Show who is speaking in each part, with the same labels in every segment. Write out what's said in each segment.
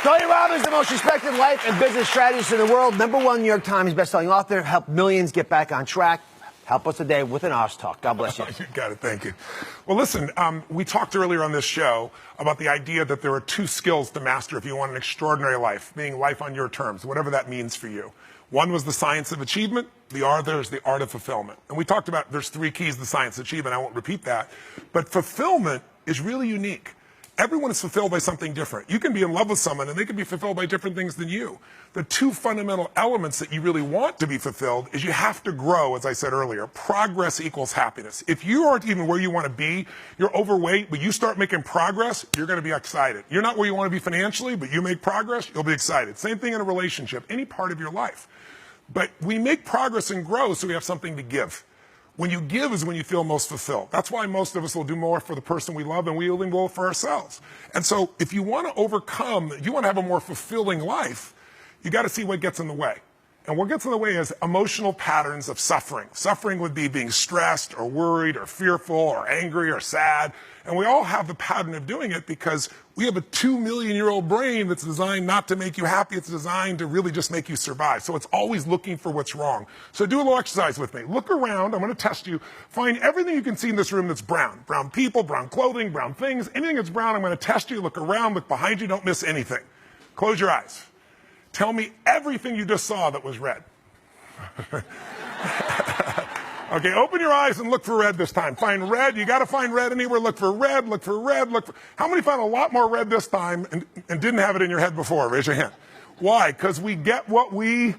Speaker 1: Tony Robbins, the most respected life and business strategist in the world, #1 New York Times bestselling author, helped millions get back on track. Help us today with an Oz Talk. God bless you.
Speaker 2: You got it. Thank you. Well, listen, we talked earlier on this show about the idea that there are 2 skills to master if you want an extraordinary life, being life on your terms, whatever that means for you. One was the science of achievement. The other is the art of fulfillment. And we talked about there's 3 keys to the science of achievement. I won't repeat that. But fulfillment is really unique. Everyone is fulfilled by something different. You can be in love with someone and they can be fulfilled by different things than you. The 2 fundamental elements that you really want to be fulfilled is you have to grow, as I said earlier. Progress equals happiness. If you aren't even where you want to be, you're overweight, but you start making progress, you're going to be excited. You're not where you want to be financially, but you make progress, you'll be excited. Same thing in a relationship, any part of your life. But we make progress and grow so we have something to give. When you give is when you feel most fulfilled. That's why most of us will do more for the person we love and we will do more for ourselves. And so if you want to overcome, you want to have a more fulfilling life, you got to see what gets in the way. And what gets in the way is emotional patterns of suffering. Suffering would be being stressed or worried or fearful or angry or sad. And we all have the pattern of doing it because we have a 2-million-year-old brain that's designed not to make you happy. It's designed to really just make you survive. So it's always looking for what's wrong. So do a little exercise with me. Look around. I'm going to test you. Find everything you can see in this room that's brown. Brown people, brown clothing, brown things. Anything that's brown, I'm going to test you. Look around. Look behind you. Don't miss anything. Close your eyes. Tell me everything you just saw that was red. Okay, open your eyes and look for red this time. Find red. You got to find red anywhere. Look for red. Look for red. Look for... How many found a lot more red this time and didn't have it in your head before? Raise your hand. Why? Because we get what we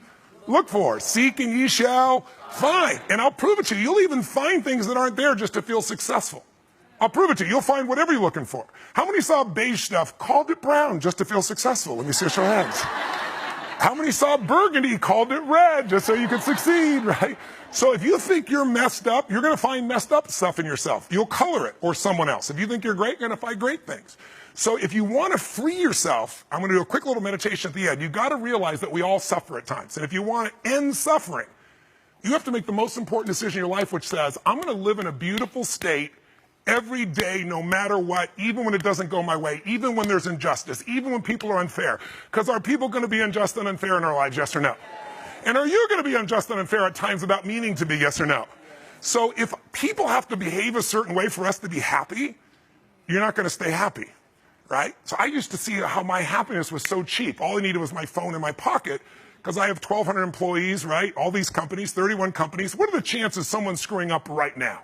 Speaker 2: look for. Seek and ye shall find. And I'll prove it to you. You'll even find things that aren't there just to feel successful. I'll prove it to you. You'll find whatever you're looking for. How many saw beige stuff, called it brown just to feel successful? Let me see your hands. How many saw burgundy, called it red, just so you could succeed, right? So if you think you're messed up, you're going to find messed up stuff in yourself. You'll color it, or someone else. If you think you're great, you're going to find great things. So if you want to free yourself, I'm going to do a quick little meditation at the end. You've got to realize that we all suffer at times. And if you want to end suffering, you have to make the most important decision in your life, which says, I'm going to live in a beautiful state every day, no matter what, even when it doesn't go my way, even when there's injustice, even when people are unfair. Because are people going to be unjust and unfair in our lives, yes or no? And are you going to be unjust and unfair at times without meaning to be, yes or no? So if people have to behave a certain way for us to be happy, you're not going to stay happy, right? So I used to see how my happiness was so cheap. All I needed was my phone in my pocket because I have 1,200 employees, right? All these companies, 31 companies. What are the chances someone's screwing up right now?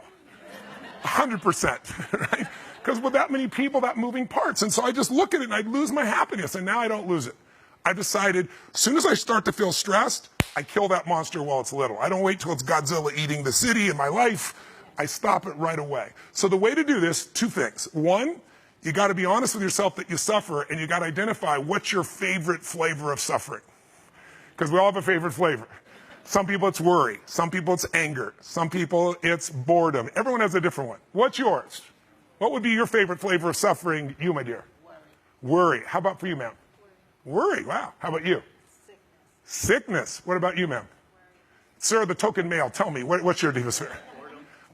Speaker 2: 100%, right? Because with that many people, that moving parts. And so I just look at it and I'd lose my happiness, and now I don't lose it. I decided as soon as I start to feel stressed, I kill that monster while it's little. I don't wait till it's Godzilla eating the city in my life. I stop it right away. So the way to do this, 2 things. 1, you got to be honest with yourself that you suffer, and you got to identify what's your favorite flavor of suffering. Because we all have a favorite flavor. Some people it's worry. Some people it's anger. Some people it's boredom. Everyone has a different one. What's yours? What would be your favorite flavor of suffering, you, my dear? Worry. How about for you, ma'am? Worry. Wow. How about you? Sickness. What about you, ma'am? Sir, the token male, tell me, what's your deepest fear?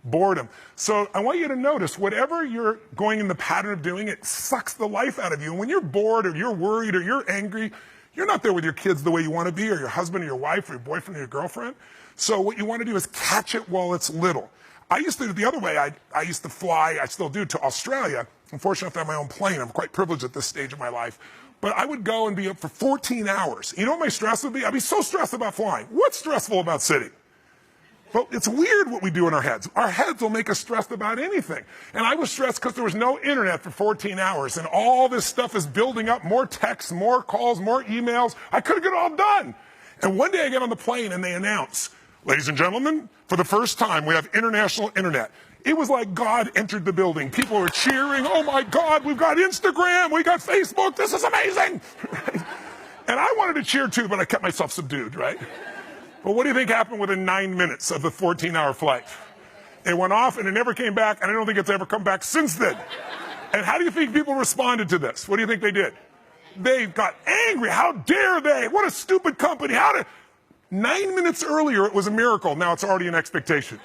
Speaker 2: Boredom. So I want you to notice whatever you're going in the pattern of doing, it sucks the life out of you. And when you're bored or you're worried or you're angry, you're not there with your kids the way you want to be, or your husband or your wife or your boyfriend or your girlfriend. So what you want to do is catch it while it's little. I used to do it the other way. I used to fly, I still do, to Australia. I'm fortunate enough to have my own plane. I'm quite privileged at this stage of my life. But I would go and be up for 14 hours. You know what my stress would be? I'd be so stressed about flying. What's stressful about sitting? But it's weird what we do in our heads. Our heads will make us stressed about anything. And I was stressed because there was no internet for 14 hours. And all this stuff is building up, more texts, more calls, more emails. I couldn't get it all done. And one day I get on the plane and they announce, ladies and gentlemen, for the first time, we have international internet. It was like God entered the building. People were cheering. Oh my God, we've got Instagram. We got Facebook. This is amazing. And I wanted to cheer too, but I kept myself subdued, right? But what do you think happened within 9 minutes of the 14-hour flight? It went off and it never came back, and I don't think it's ever come back since then. And how do you think people responded to this? What do you think they did? They got angry. How dare they? What a stupid company. 9 minutes earlier, it was a miracle. Now it's already an expectation.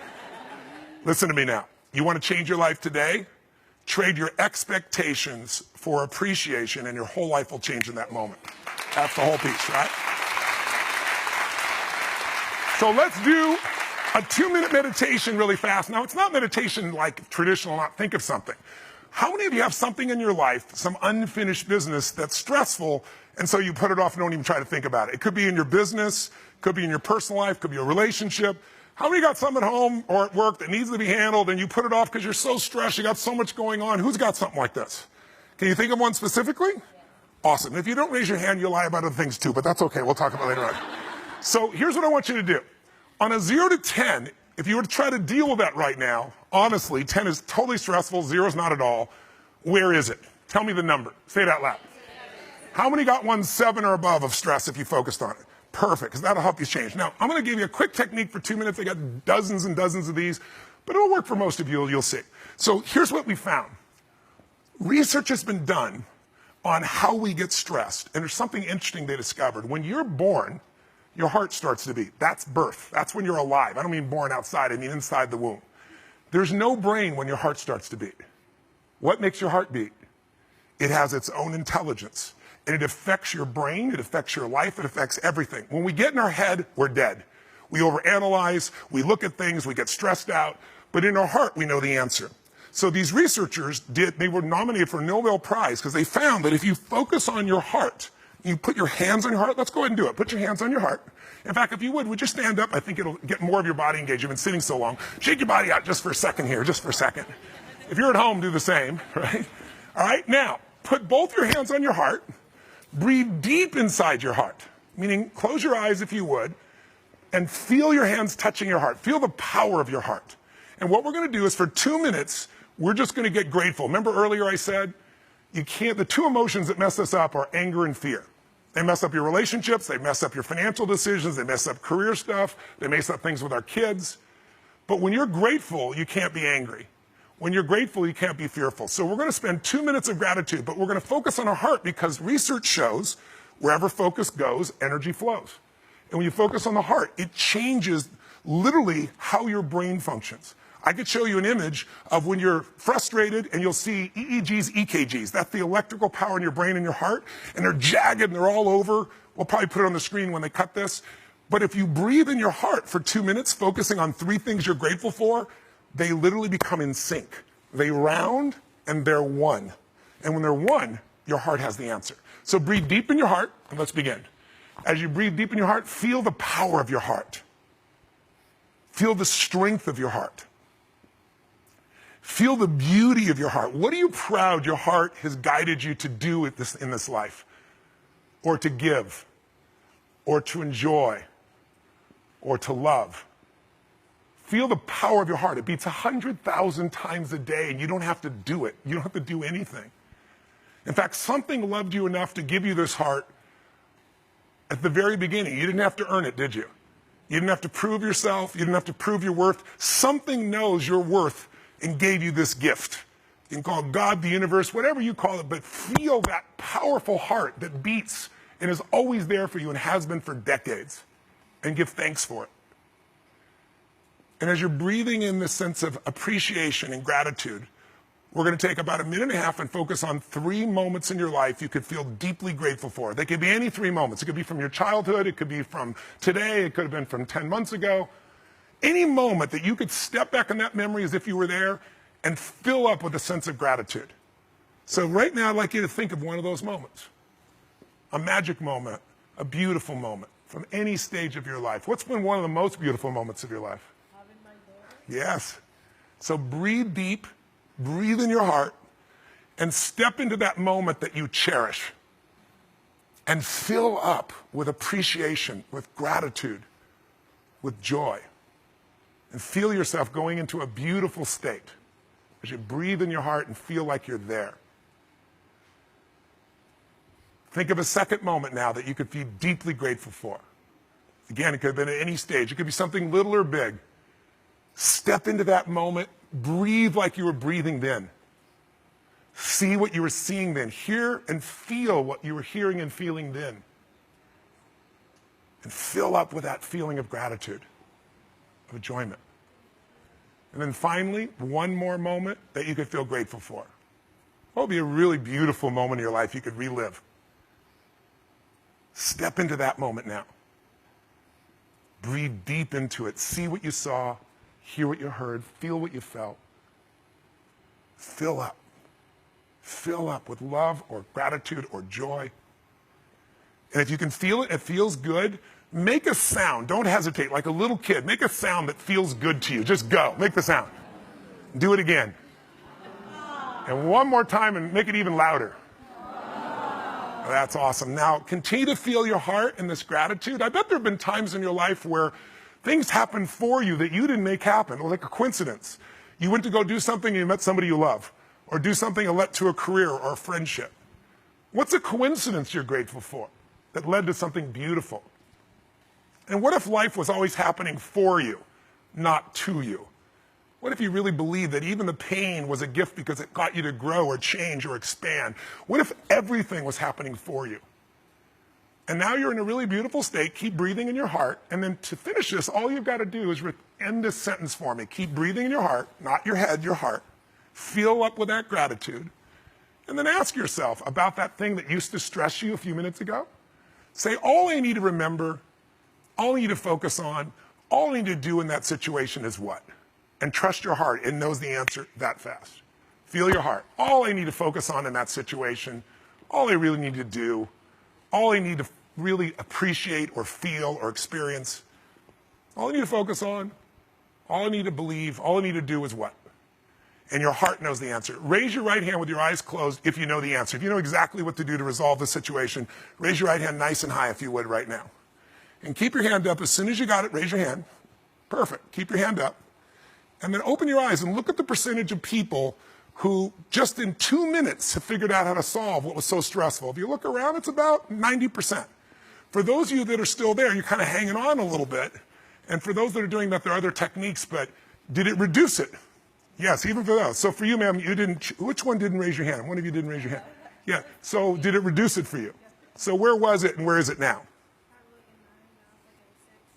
Speaker 2: Listen to me now. You want to change your life today? Trade your expectations for appreciation, and your whole life will change in that moment. That's the whole piece, right? So let's do a 2-minute meditation really fast. Now, it's not meditation like traditional, not think of something. How many of you have something in your life, some unfinished business that's stressful, and so you put it off and don't even try to think about it? It could be in your business, could be in your personal life, could be a relationship. How many got something at home or at work that needs to be handled and you put it off because you're so stressed, you got so much going on? Who's got something like this? Can you think of one specifically? Awesome. If you don't raise your hand, you'll lie about other things too, but that's okay. We'll talk about it later on. So here's what I want you to do. On a 0 to 10, if you were to try to deal with that right now, honestly, 10 is totally stressful, 0 is not at all. Where is it? Tell me the number. Say it out loud. How many got one 7 or above of stress if you focused on it? Perfect, because that'll help you change. Now, I'm going to give you a quick technique for 2 minutes. I got dozens and dozens of these, but it'll work for most of you, you'll see. So here's what we found. Research has been done on how we get stressed, and there's something interesting they discovered. When you're born, your heart starts to beat. That's birth. That's when you're alive. I don't mean born outside, I mean inside the womb. There's no brain when your heart starts to beat. What makes your heart beat? It has its own intelligence. And it affects your brain, it affects your life, it affects everything. When we get in our head, we're dead. We overanalyze, we look at things, we get stressed out, but in our heart, we know the answer. So these researchers they were nominated for a Nobel Prize because they found that if you focus on your heart, you put your hands on your heart, let's go ahead and do it. Put your hands on your heart. In fact, if you would you stand up? I think it'll get more of your body engaged. You've been sitting so long. Shake your body out just for a second here, just for a second. If you're at home, do the same, right? All right, now, put both your hands on your heart. Breathe deep inside your heart, meaning close your eyes if you would, and feel your hands touching your heart. Feel the power of your heart. And what we're going to do is for 2 minutes, we're just going to get grateful. Remember earlier I said, the two emotions that mess us up are anger and fear. They mess up your relationships, they mess up your financial decisions, they mess up career stuff, they mess up things with our kids. But when you're grateful, you can't be angry. When you're grateful, you can't be fearful. So we're going to spend 2 minutes of gratitude, but we're going to focus on our heart because research shows wherever focus goes, energy flows. And when you focus on the heart, it changes literally how your brain functions. I could show you an image of when you're frustrated and you'll see EEGs, EKGs. That's the electrical power in your brain and your heart. And they're jagged and they're all over. We'll probably put it on the screen when they cut this. But if you breathe in your heart for 2 minutes, focusing on 3 things you're grateful for, they literally become in sync. They round and they're one. And when they're one, your heart has the answer. So breathe deep in your heart and let's begin. As you breathe deep in your heart, feel the power of your heart. Feel the strength of your heart. Feel the beauty of your heart. What are you proud your heart has guided you to do in this life? Or to give? Or to enjoy? Or to love? Feel the power of your heart. It beats 100,000 times a day, and you don't have to do it. You don't have to do anything. In fact, something loved you enough to give you this heart at the very beginning. You didn't have to earn it, did you? You didn't have to prove yourself. You didn't have to prove your worth. Something knows your worth and gave you this gift. You can call it God, the universe, whatever you call it, but feel that powerful heart that beats and is always there for you and has been for decades, and give thanks for it. And as you're breathing in this sense of appreciation and gratitude, we're going to take about 1.5 minutes and focus on 3 moments in your life you could feel deeply grateful for. They could be any 3 moments. It could be from your childhood. It could be from today. It could have been from 10 months ago. Any moment that you could step back in that memory as if you were there and fill up with a sense of gratitude. So right now, I'd like you to think of one of those moments. A magic moment, a beautiful moment from any stage of your life. What's been one of the most beautiful moments of your life?
Speaker 3: Having my daughter.
Speaker 2: Yes. So breathe deep, breathe in your heart, and step into that moment that you cherish. And fill up with appreciation, with gratitude, with joy. And feel yourself going into a beautiful state as you breathe in your heart and feel like you're there. Think of a second moment now that you could be deeply grateful for. Again, it could have been at any stage. It could be something little or big. Step into that moment. Breathe like you were breathing then. See what you were seeing then. Hear and feel what you were hearing and feeling then. And fill up with that feeling of gratitude, of enjoyment. And then finally, one more moment that you could feel grateful for. What would be a really beautiful moment in your life you could relive? Step into that moment now. Breathe deep into it. See what you saw, hear what you heard, feel what you felt. Fill up. Fill up with love or gratitude or joy. And if you can feel it, it feels good, make a sound. Don't hesitate. Like a little kid, make a sound that feels good to you. Just go. Make the sound. Do it again. And one more time and make it even louder. That's awesome. Now, continue to feel your heart in this gratitude. I bet there have been times in your life where things happened for you that you didn't make happen, or like a coincidence. You went to go do something and you met somebody you love, or do something that led to a career or a friendship. What's a coincidence you're grateful for that led to something beautiful? And what if life was always happening for you, not to you? What if you really believed that even the pain was a gift because it got you to grow or change or expand? What if everything was happening for you? And now you're in a really beautiful state. Keep breathing in your heart. And then to finish this, all you've got to do is end this sentence for me. Keep breathing in your heart, not your head, your heart. Fill up with that gratitude. And then ask yourself about that thing that used to stress you a few minutes ago. Say, all I need to remember, all I need to focus on, all I need to do in that situation is what? And trust your heart. It knows the answer that fast. Feel your heart. All I need to focus on in that situation, all I really need to do, all I need to really appreciate or feel or experience, all I need to focus on, all I need to believe, all I need to do is what? And your heart knows the answer. Raise your right hand with your eyes closed if you know the answer. If you know exactly what to do to resolve the situation, raise your right hand nice and high if you would right now. And keep your hand up. As soon as you got it, raise your hand. Perfect. Keep your hand up. And then open your eyes and look at the percentage of people who just in 2 minutes have figured out how to solve what was so stressful. If you look around, it's about 90%. For those of you that are still there, you're kind of hanging on a little bit. And for those that are doing that, there are other techniques, but did it reduce it? Yes, even for those. So for you, ma'am, you didn't, which one didn't raise your hand? One of you didn't raise your hand. Yeah, so did it reduce it for you? So where was it and where is it now?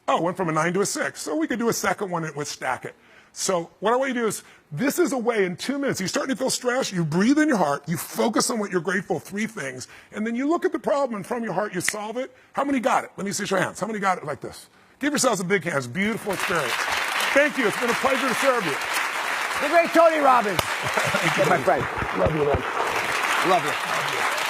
Speaker 2: Oh, it went from a 9 to a 6. So we could do a second one and we'll stack it. So what I want you to do is, this is a way in 2 minutes. You're starting to feel stressed, you breathe in your heart, you focus on what you're grateful for, 3 things, and then you look at the problem and from your heart you solve it. How many got it? Let me see your hands. How many got it like this? Give yourselves a big hand. It's a beautiful experience. Thank you. It's been a pleasure to serve you.
Speaker 1: The great Tony Robbins.
Speaker 2: Thank you,
Speaker 1: my friend.
Speaker 2: Love you, man.
Speaker 1: Love you.